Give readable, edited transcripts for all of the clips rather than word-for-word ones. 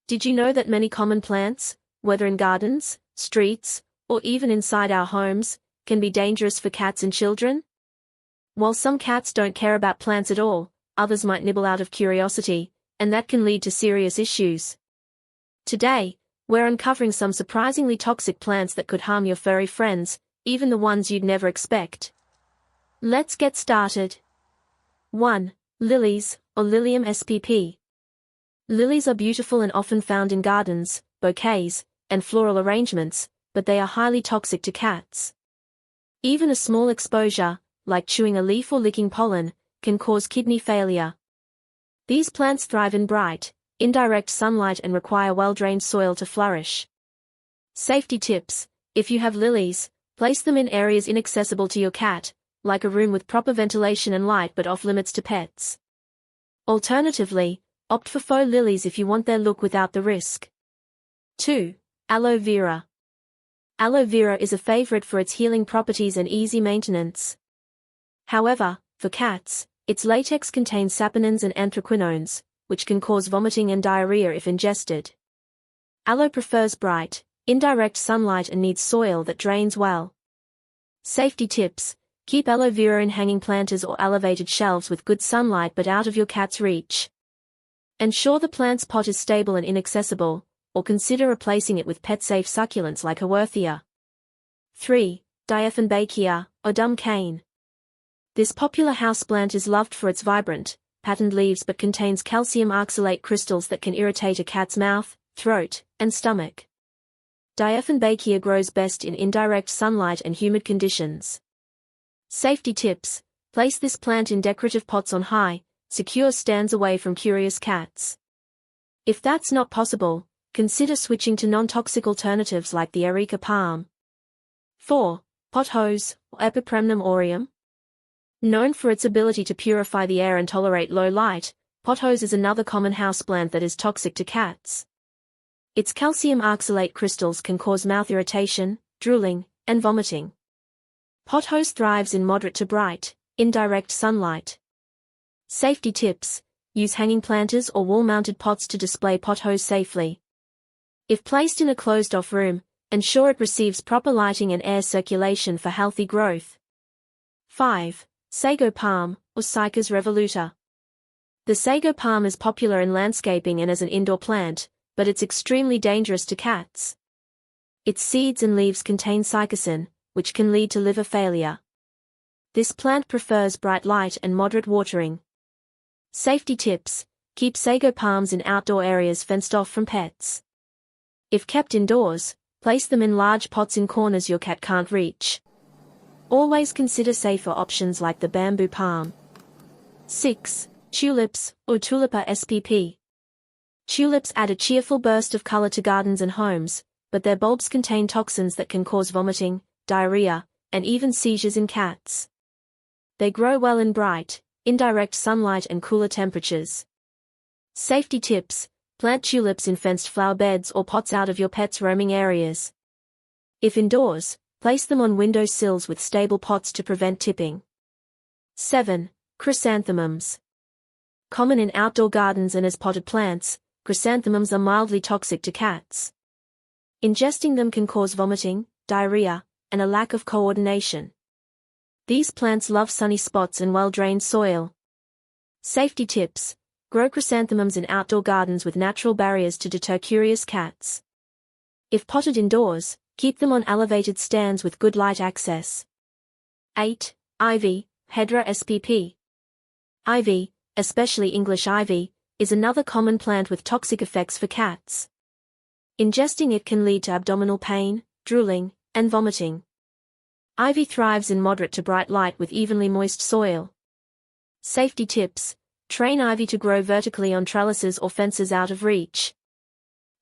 Did you know that many common plants, whether in gardens, streets, or even inside our homes, can be dangerous for cats and children? While some cats don't care about plants at all, others might nibble out of curiosity, and that can lead to serious issues. Today, we're uncovering some surprisingly toxic plants that could harm your furry friends, even the ones you'd never expect. Let's get started. 1. Lilies, or Lilium spp. Lilies are beautiful and often found in gardens, bouquets, and floral arrangements, but they are highly toxic to cats. Even a small exposure, like chewing a leaf or licking pollen, can cause kidney failure. These plants thrive in bright, indirect sunlight and require well-drained soil to flourish. Safety tips: if you have lilies, place them in areas inaccessible to your cat, like a room with proper ventilation and light but off-limits to pets. Alternatively, opt for faux lilies if you want their look without the risk. 2. Aloe vera. Aloe vera is a favorite for its healing properties and easy maintenance. However, for cats, its latex contains saponins and anthraquinones, which can cause vomiting and diarrhea if ingested. Aloe prefers bright, indirect sunlight and needs soil that drains well. Safety tips: keep aloe vera in hanging planters or elevated shelves with good sunlight but out of your cat's reach. Ensure the plant's pot is stable and inaccessible, or consider replacing it with pet-safe succulents like Haworthia. 3. Dieffenbachia, or dumb cane. This popular houseplant is loved for its vibrant, patterned leaves but contains calcium oxalate crystals that can irritate a cat's mouth, throat, and stomach. Dieffenbachia grows best in indirect sunlight and humid conditions. Safety tips: place this plant in decorative pots on high, secure stands away from curious cats. If that's not possible, consider switching to non-toxic alternatives like the Areca palm. 4. Pothose, or Epipremnum aureum. Known for its ability to purify the air and tolerate low light, pothose is another common houseplant that is toxic to cats. Its calcium oxalate crystals can cause mouth irritation, drooling, and vomiting. Pothose thrives in moderate to bright, indirect sunlight. Safety tips: use hanging planters or wall-mounted pots to display pothose safely. If placed in a closed-off room, ensure it receives proper lighting and air circulation for healthy growth. 5. Sago palm, or Cycas revoluta. The sago palm is popular in landscaping and as an indoor plant, but it's extremely dangerous to cats. Its seeds and leaves contain cycacin, which can lead to liver failure. This plant prefers bright light and moderate watering. Safety tips: keep sago palms in outdoor areas fenced off from pets. If kept indoors, place them in large pots in corners your cat can't reach. Always consider safer options like the bamboo palm. 6. Tulips, or Tulipa spp. Tulips add a cheerful burst of color to gardens and homes, but their bulbs contain toxins that can cause vomiting, diarrhea, and even seizures in cats. They grow well in bright, indirect sunlight and cooler temperatures. Safety tips: plant tulips in fenced flower beds or pots out of your pet's roaming areas. If indoors, place them on window sills with stable pots to prevent tipping. 7. Chrysanthemums. Common in outdoor gardens and as potted plants, chrysanthemums are mildly toxic to cats. Ingesting them can cause vomiting, diarrhea, and a lack of coordination. These plants love sunny spots and well-drained soil. Safety tips: grow chrysanthemums in outdoor gardens with natural barriers to deter curious cats. If potted indoors, keep them on elevated stands with good light access. 8. Ivy, Hedera spp. Ivy, especially English ivy, is another common plant with toxic effects for cats. Ingesting it can lead to abdominal pain, drooling, and vomiting. Ivy thrives in moderate to bright light with evenly moist soil. Safety tips: train ivy to grow vertically on trellises or fences out of reach.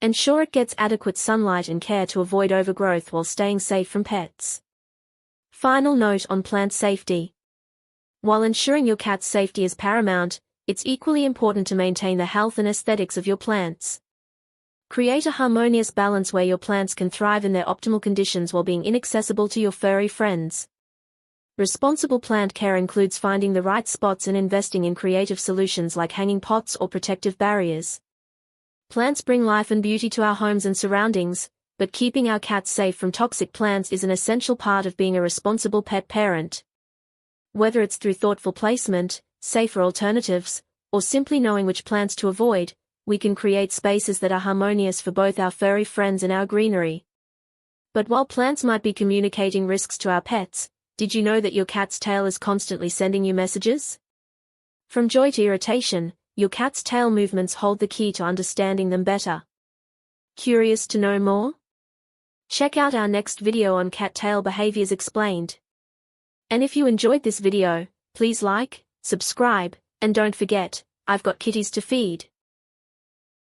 Ensure it gets adequate sunlight and care to avoid overgrowth while staying safe from pets. Final note on plant safety. While ensuring your cat's safety is paramount, it's equally important to maintain the health and aesthetics of your plants. Create a harmonious balance where your plants can thrive in their optimal conditions while being inaccessible to your furry friends. Responsible plant care includes finding the right spots and investing in creative solutions like hanging pots or protective barriers. Plants bring life and beauty to our homes and surroundings, but keeping our cats safe from toxic plants is an essential part of being a responsible pet parent. Whether it's through thoughtful placement, safer alternatives, or simply knowing which plants to avoid, we can create spaces that are harmonious for both our furry friends and our greenery. But while plants might be communicating risks to our pets, did you know that your cat's tail is constantly sending you messages? From joy to irritation, your cat's tail movements hold the key to understanding them better. Curious to know more? Check out our next video on cat tail behaviors explained. And if you enjoyed this video, please like, subscribe, and don't forget, I've got kitties to feed.